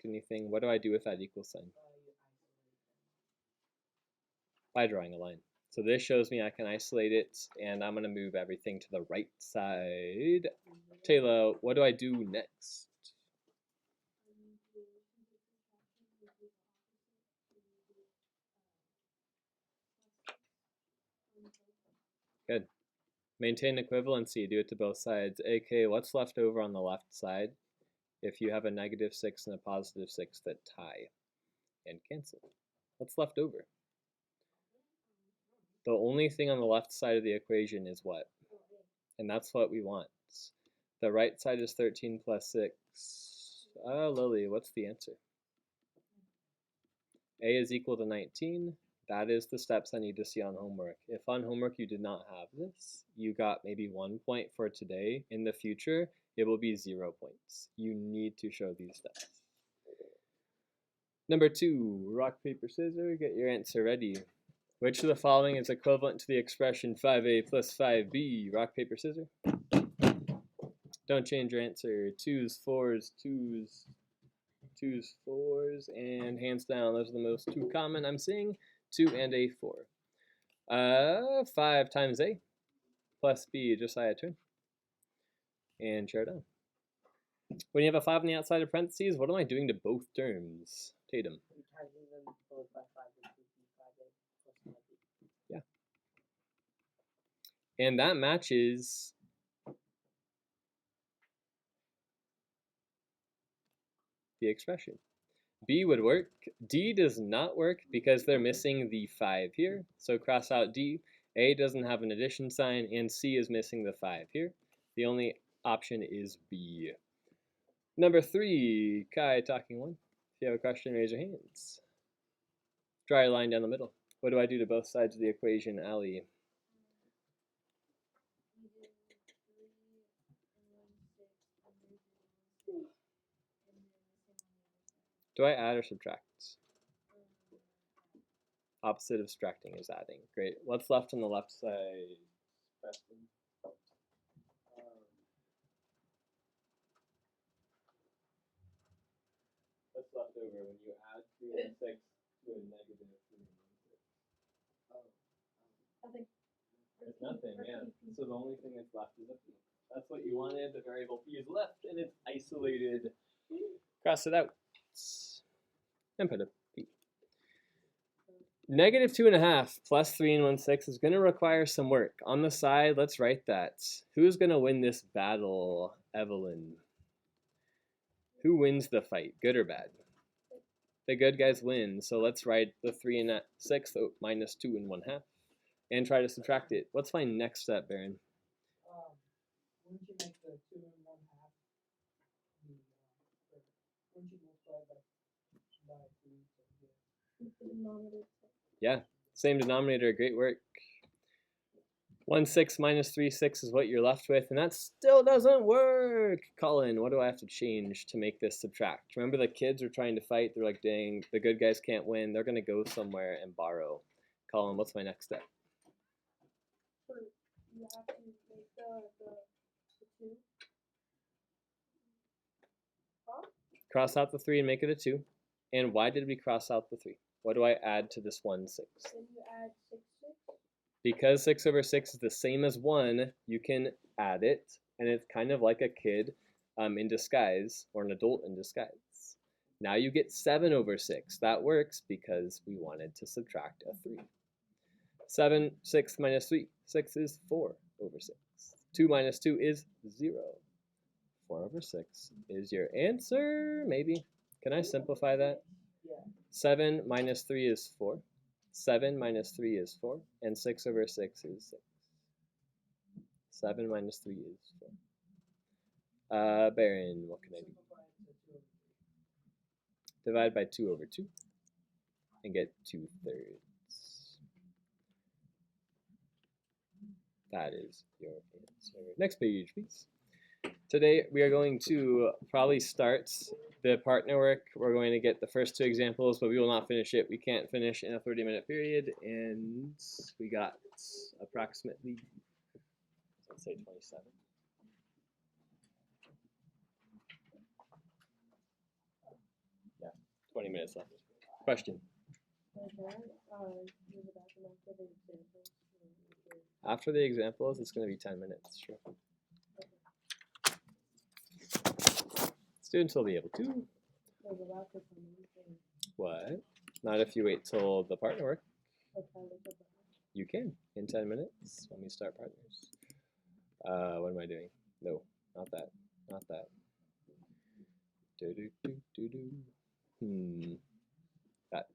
anything. What do I do with that equal sign? By drawing a line. So this shows me I can isolate it, and I'm going to move everything to the right side. Taylor, what do I do next? Good. Maintain equivalency, do it to both sides. AK, what's left over on the left side if you have a -6 and a +6 that tie and cancel? What's left over? The only thing on the left side of the equation is what? And that's what we want. The right side is 13 plus 6. Lily, what's the answer? A is equal to 19. That is the steps I need to see on homework. If on homework you did not have this, you got maybe 1 point for today. In the future, it will be 0 points. You need to show these steps. Number 2, rock, paper, scissors. Get your answer ready. Which of the following is equivalent to the expression 5a plus 5b? Rock, paper, scissors. Don't change your answer. 2's, 4's, 2's, 2's, 4's, and hands down, those are the most 2 common I'm seeing. 2 and a 4. 5 times a plus b, Josiah, turn. And share down. When you have a 5 on the outside of parentheses, what am I doing to both terms? Tatum. Yeah. And that matches the expression. B would work. D does not work because they're missing the 5 here. So cross out D. A doesn't have an addition sign, and C is missing the 5 here. The only option is B. Number 3, Kai, talking one. If you have a question, raise your hands. Draw a line down the middle. What do I do to both sides of the equation, Ali? Do I add or subtract? Opposite of subtracting is adding. Great. What's left on the left side, Preston? What's left over when you add 3 and 6 to a -3 and 6? Nothing. It's nothing, yeah. So the only thing that's left is a p. That's what you wanted. The variable p is left, and it's isolated. Cross it out. And put a p. -2.5 plus 3 and 1/6 is going to require some work. On the side, let's write that. Who's going to win this battle, Evelyn? Who wins the fight, good or bad? The good guys win, so let's write the 3 and 6, so -2 and 1/2, and try to subtract it. What's my next step, Baron? Wouldn't you make the 2 and 1/2 wouldn't you multiply by 3? Yeah, same denominator, great work. 1/6 minus 3/6 is what you're left with, and that still doesn't work. Colin, what do I have to change to make this subtract? Remember, the kids are trying to fight. They're like, dang, the good guys can't win. They're going to go somewhere and borrow. Colin, what's my next step? You have to make the 2. Cross out the 3 and make it a 2. And why did we cross out the 3? What do I add to this 1/6? Then you add 6, 6. Because 6 over 6 is the same as 1, you can add it, and it's kind of like a kid in disguise, or an adult in disguise. Now you get 7 over 6. That works because we wanted to subtract a 3. 7, 6 minus 3. 6 is 4 over 6. 2 minus 2 is 0. 4 over 6 is your answer, maybe. Can I simplify that? Yeah. 7 minus 3 is 4. 7 minus 3 is 4. And 6 over 6 is 6. 7 minus 3 is 4. Baron, what can I do? Divide by 2 over 2 and get 2/3. That is your answer. Next page, please. Today we are going to probably start the partner work. We're going to get the first 2 examples, but we will not finish it. We can't finish in a 30-minute period, and we got approximately, let's say 27. minutes left. Question. After the examples, it's going to be 10 minutes. Sure. Students will be able to. What? Not if you wait till the partner work. You can in 10 minutes when we start partners. What am I doing? No, not that. Not that. Do do do do do. That.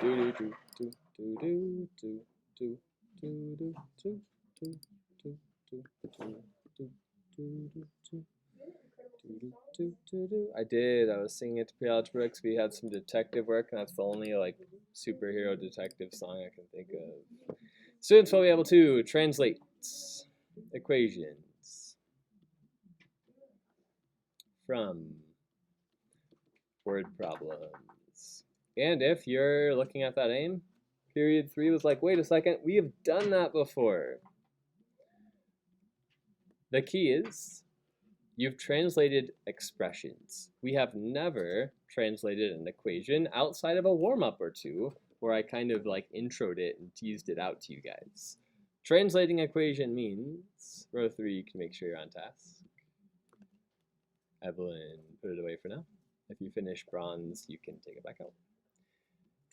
Do do do do do do do do do do do do do do do do. I did. I was singing it to pre-algebra because we had some detective work, and that's the only like superhero detective song I can think of. Students will be able to translate equations from word problems. And if you're looking at that aim, period 3 was like, wait a second, we have done that before. The key is you've translated expressions. We have never translated an equation outside of a warm-up or two where I kind of like introed it and teased it out to you guys. Translating equation means, row 3, you can make sure you're on task. Evelyn, put it away for now. If you finish bronze, you can take it back out.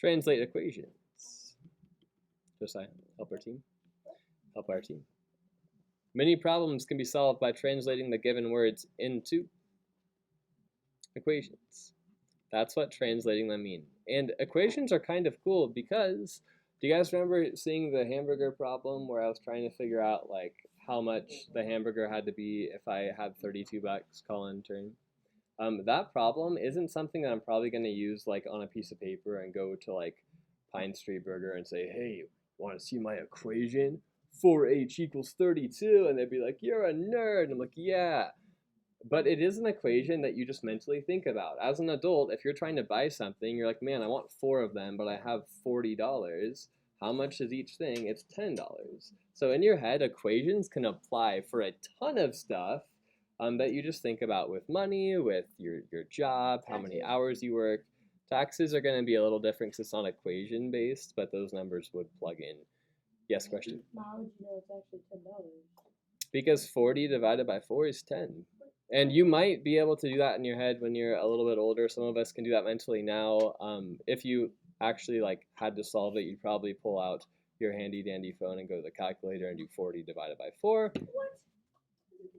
Translate equations. Josiah, help our team. Help our team. Many problems can be solved by translating the given words into equations. That's what translating them mean. And equations are kind of cool because, do you guys remember seeing the hamburger problem where I was trying to figure out like how much the hamburger had to be if I had 32 bucks call in turn? That problem isn't something that I'm probably going to use like on a piece of paper and go to like Pine Street Burger and say, hey, want to see my equation? 4h equals 32, and they'd be like, you're a nerd. And I'm like, yeah. But it is an equation that you just mentally think about. As an adult, if you're trying to buy something, you're like, man, I want 4 of them, but I have $40. How much is each thing? It's $10. So in your head, equations can apply for a ton of stuff that you just think about with money, with your job, how many hours you work. Taxes are going to be a little different because it's not equation based, but those numbers would plug in. Yes, question? How would you know it's actually $10? Because 40 divided by 4 is 10. And you might be able to do that in your head when you're a little bit older. Some of us can do that mentally now. If you actually like had to solve it, you'd probably pull out your handy dandy phone and go to the calculator and do 40 divided by 4. What?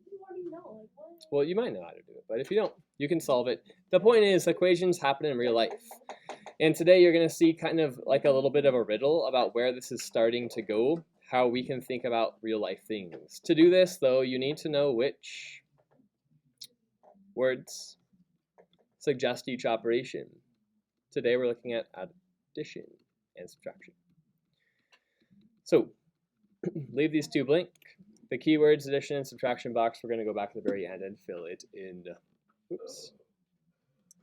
You already know. Like, what? Well, you might know how to do it, but if you don't, you can solve it. The point is, equations happen in real life. And today you're going to see kind of like a little bit of a riddle about where this is starting to go, how we can think about real life things. To do this, though, you need to know which words suggest each operation. Today we're looking at addition and subtraction. So, leave these two blank. The keywords addition and subtraction box, we're going to go back to the very end and fill it in. Oops.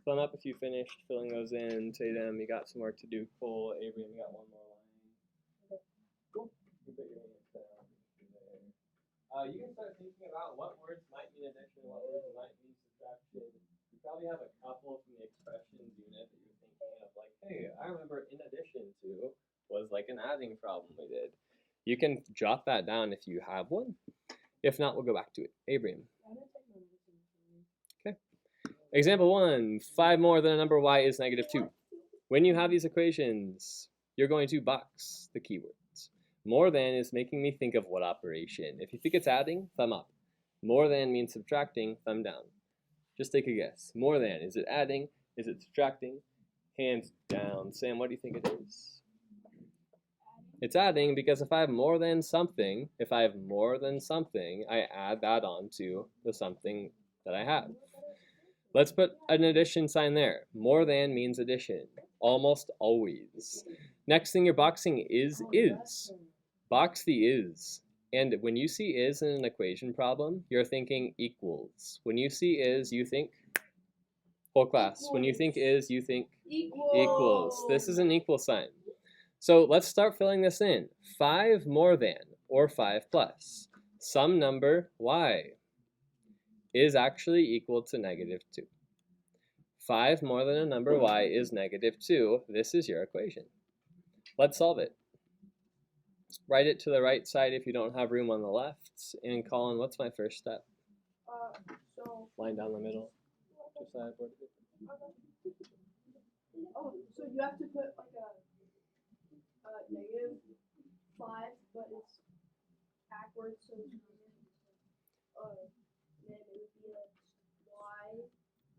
Thumb up if you finished filling those in. Tatum, you got some work to do. Cole, Avery, you got one more line. Cool. You put your hands down. You can start thinking about what words might mean addition, what words might mean subtraction. You probably have a couple from the expressions unit that you're thinking of, like, hey, I remember in addition to was like an adding problem we did. You can jot that down if you have one. If not, we'll go back to it. Abraham. Okay. Example 1, 5 more than a number y is -2. When you have these equations, you're going to box the keywords. More than is making me think of what operation. If you think it's adding, thumb up. More than means subtracting, thumb down. Just take a guess. More than, is it adding? Is it subtracting? Hands down. Sam, what do you think it is? It's adding because if I have more than something, I add that on to the something that I have. Let's put an addition sign there. More than means addition, almost always. Next thing you're boxing is. Box the is. And when you see is in an equation problem, you're thinking equals. When you see is, you think, whole class, when you think is, you think equals. This is an equal sign. So let's start filling this in. 5 more than, or 5 plus, some number y is actually equal to -2. 5 more than a number y is negative 2. This is your equation. Let's solve it. Write it to the right side if you don't have room on the left. And Colin, what's my first step? So. Line down the middle. Just board paper. Oh, so you have to put like a negative 5, but it's backwards, so it's then it would be like y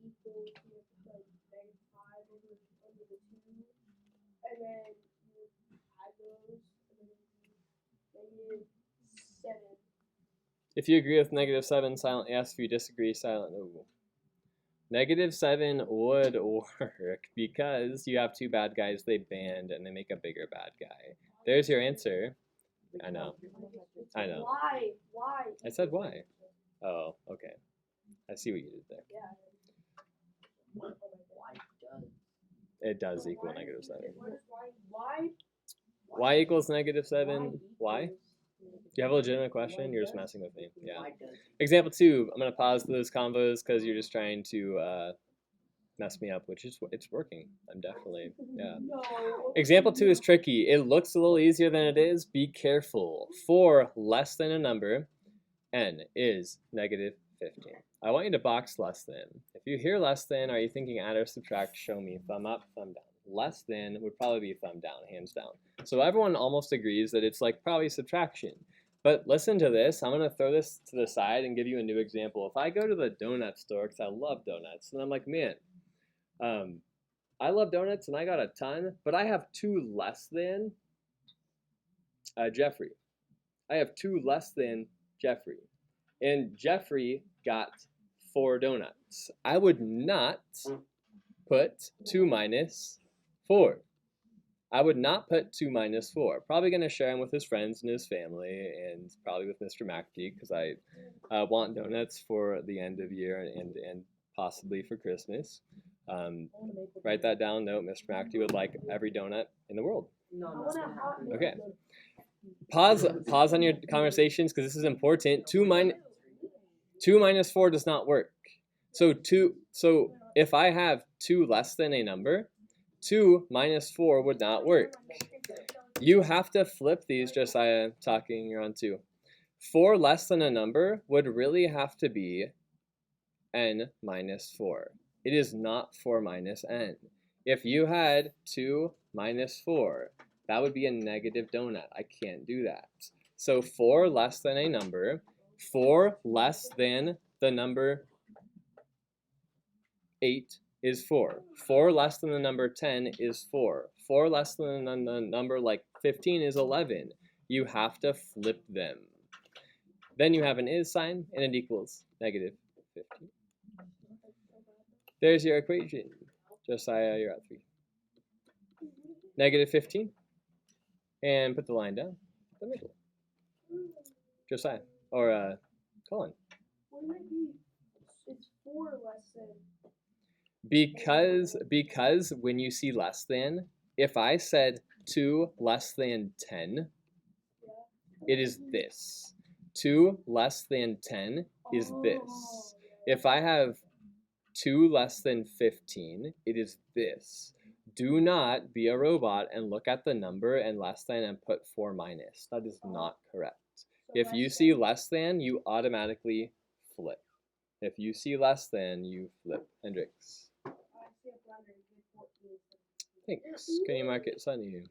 equals, you have to put negative 5 over the 2, and then you would add those, and then it would be negative 7. If you agree with negative 7, silent yes. If you disagree, silent no. Negative 7 would work because you have two bad guys, they band, and they make a bigger bad guy. There's your answer. I know. I know. Why? I said why. Oh, okay. I see what you did there. Yeah. It does equal negative 7. Why? Y equals negative 7. Why? Do you have a legitimate question? You're just messing with me. Yeah. Example 2. I'm going to pause those combos because you're just trying to mess me up, which is it's working. I'm definitely, yeah. No. Example 2 is tricky. It looks a little easier than it is. Be careful. 4 less than a number, n, is negative 15. I want you to box less than. If you hear less than, are you thinking add or subtract? Show me. Thumb up, thumb down. Less than would probably be thumb down, hands down. So everyone almost agrees that it's like probably subtraction. But listen to this. I'm going to throw this to the side and give you a new example. If I go to the donut store, because I love donuts, and I'm like, man, I love donuts and I got a ton, but I have 2 less than Jeffrey. I have 2 less than Jeffrey. And Jeffrey got 4 donuts. I would not put 2 minus 4. I would not put 2 minus 4. Probably going to share them with his friends and his family, and probably with Mr. McAfee, because I want donuts for the end of year and possibly for Christmas. Write that down. Note, Mr. McAfee would like every donut in the world. Okay. Pause on your conversations because this is important. 2 minus 4 does not work. So if I have 2 less than a number, 2 minus 4 would not work. You have to flip these, Josiah, talking, you're on 2. 4 less than a number would really have to be n minus 4. It is not 4 minus n. If you had 2 minus 4, that would be a negative donut. I can't do that. So 4 less than a number, 4 less than the number 8 is 4. 4 less than the number 10 is 4. 4 less than the number like 15 is 11. You have to flip them. Then you have an is sign and it equals negative 15. There's your equation. Josiah, you're at 3. Negative 15. And put the line down the middle. Josiah, or Colin. Wouldn't it be, it's 4 less than. Because when you see less than, if I said 2 less than 10, it is this. 2 less than 10 is this. If I have 2 less than 15, it is this. Do not be a robot and look at the number and less than and put 4 minus. That is not correct. If you see less than, you automatically flip. If you see less than, you flip. Hendrix. Thanks. Can you mark it, Sunny?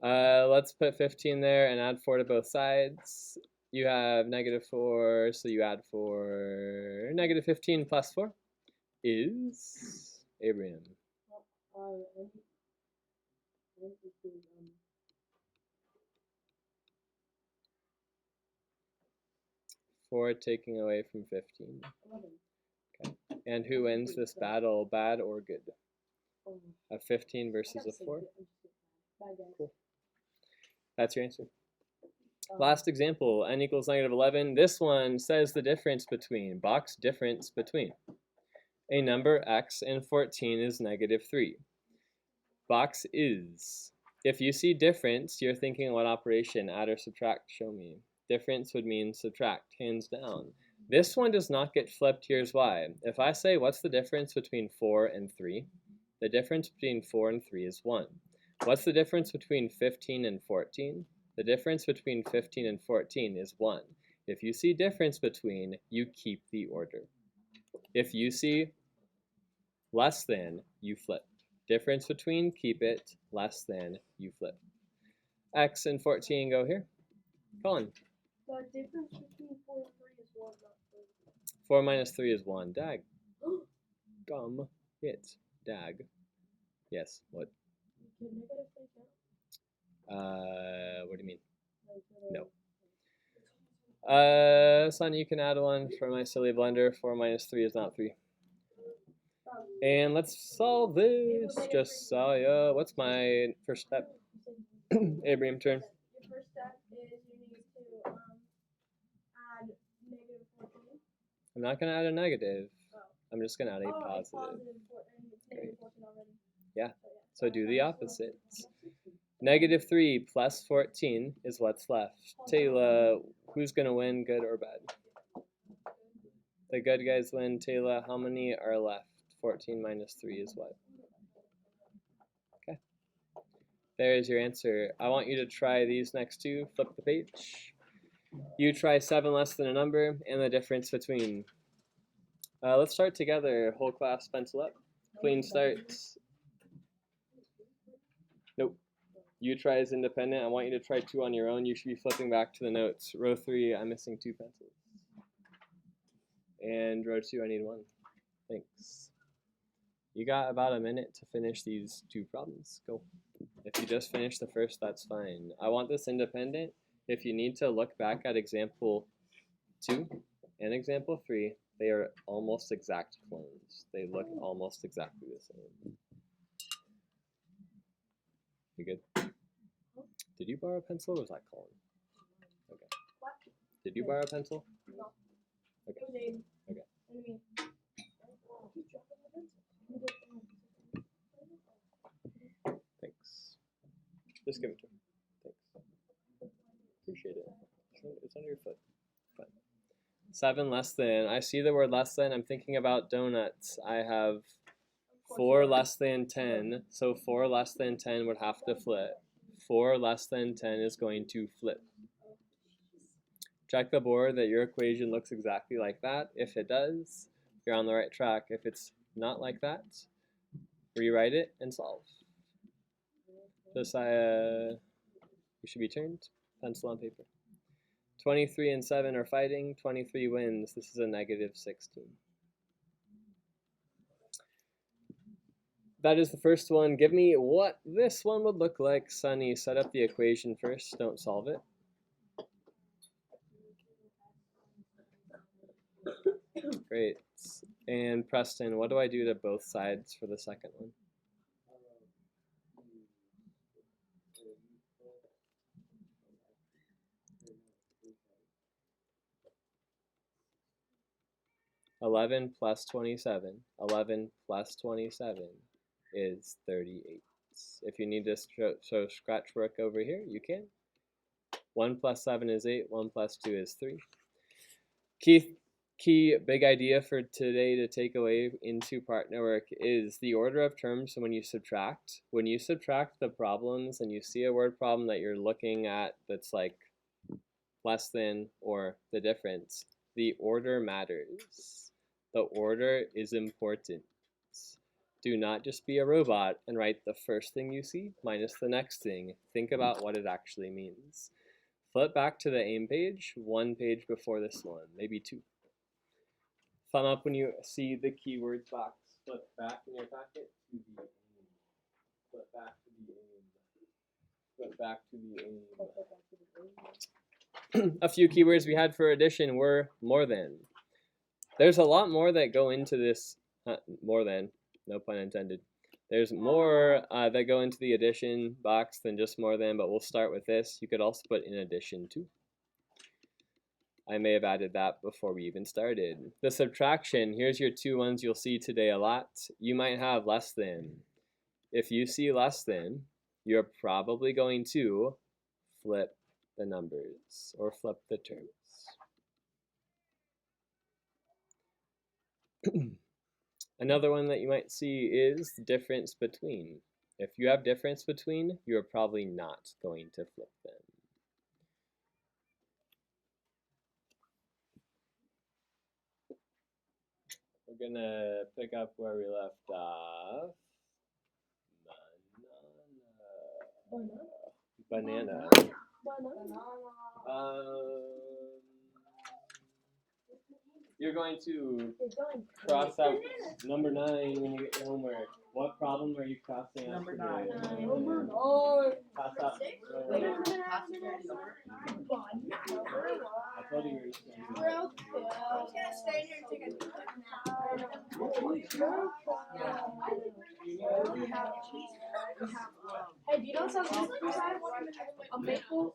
Let's put 15 there and add 4 to both sides. You have negative 4, so you add 4. Negative 15 plus 4 is Abraham. 4 taking away from 15. Okay. And who wins this battle, bad or good? A 15 versus a 4? Cool. That's your answer. Last example, n equals negative 11. This one says the difference between, box difference between. A number x and 14 is negative 3. Box is. If you see difference, you're thinking what operation? Add or subtract? Show me. Difference would mean subtract, hands down. This one does not get flipped. Here's why. If I say, what's the difference between 4 and 3? The difference between 4 and 3 is 1. What's the difference between 15 and 14? The difference between 15 and 14 is 1. If you see difference between, you keep the order. If you see less than, you flip. Difference between, keep it. Less than, you flip. X and 14 go here. Colin. The difference between 4 and 3 is 1, not 3. 4 minus 3 is 1. Dag. Gum. Hit. Dag. Yes, what? Can negative things out? What do you mean? Like, No. Son, you can add 1 for my silly blender. 4 minus 3 is not 3. And let's solve this. Just saw ya. What's my first step? Abraham, turn. Your first step is you need to add negative 14. I'm not going to add a negative. Oh. I'm just going to add a Oh, it's positive. and it's negative 14 already. Yeah. So, So do the opposite. Negative 3 plus 14 is what's left. Taylor, who's going to win, good or bad? The good guys win. Taylor, how many are left? 14 minus 3 is what? Okay. There is your answer. I want you to try these next two. Flip the page. You try 7 less than a number and the difference between. Let's start together. Whole class, pencil up. Clean starts. Nope. You try as independent. I want you to try 2 on your own. You should be flipping back to the notes. Row 3, I'm missing 2 pencils. And row 2, I need 1. Thanks. You got about a minute to finish these 2 problems. Go. If you just finish the first, that's fine. I want this independent. If you need to look back at example 2 and example 3, they are almost exact clones. They look almost exactly the same. You good? Did you borrow a pencil or was that Colin? Okay. What? Did you borrow a pencil? No. Okay. It was Aiden. Okay. What do you mean? Keep dropping my pencil. Thanks. Just give it to him. Thanks. Appreciate it. It's under your foot. Fine. 7 less than. I see the word less than. I'm thinking about donuts. I have 4 less than 10. So 4 less than 10 would have to flip. 4 less than 10 is going to flip. Check the board that your equation looks exactly like that. If it does, you're on the right track. If it's not like that, rewrite it and solve. Josiah, you should be turned. Pencil on paper. 23 and 7 are fighting. 23 wins. This is a negative 16. That is the first one. Give me what this one would look like. Sunny, set up the equation first. Don't solve it. Great. And Preston, what do I do to both sides for the second one? (11 plus 27). 11 plus 27 is 38. If you need to show scratch work over here, you can. 1 plus 7 is 8. 1 plus 2 is 3. Key big idea for today to take away into partner work is the order of terms when you subtract. When you subtract the problems and you see a word problem that you're looking at that's like less than or the difference, the order matters. The order is important. Do not just be a robot and write the first thing you see minus the next thing. Think about what it actually means. Flip back to the AIM page, 1 page before this one, maybe 2. Thumb up when you see the keywords box. Flip back in your packet to the AIM. Flip back to the AIM. Flip back to the AIM. A few keywords we had for addition were more than. There's a lot more that go into this, more than, no pun intended. There's more that go into the addition box than just more than, but we'll start with this. You could also put in addition to. I may have added that before we even started. The subtraction, here's your 2 ones you'll see today a lot. You might have less than. If you see less than, you're probably going to flip the numbers or flip the terms. Another one that you might see is difference between. If you have difference between, you're probably not going to flip them. We're gonna pick up where we left off. Banana. You're going to cross out number 9 when you get your homework. What problem are you crossing out Number today? 9. Cross out. Wait, class is already over? I told you we were Real quick. I was gonna stay here and take a Hey, do you know what sounds like? A maple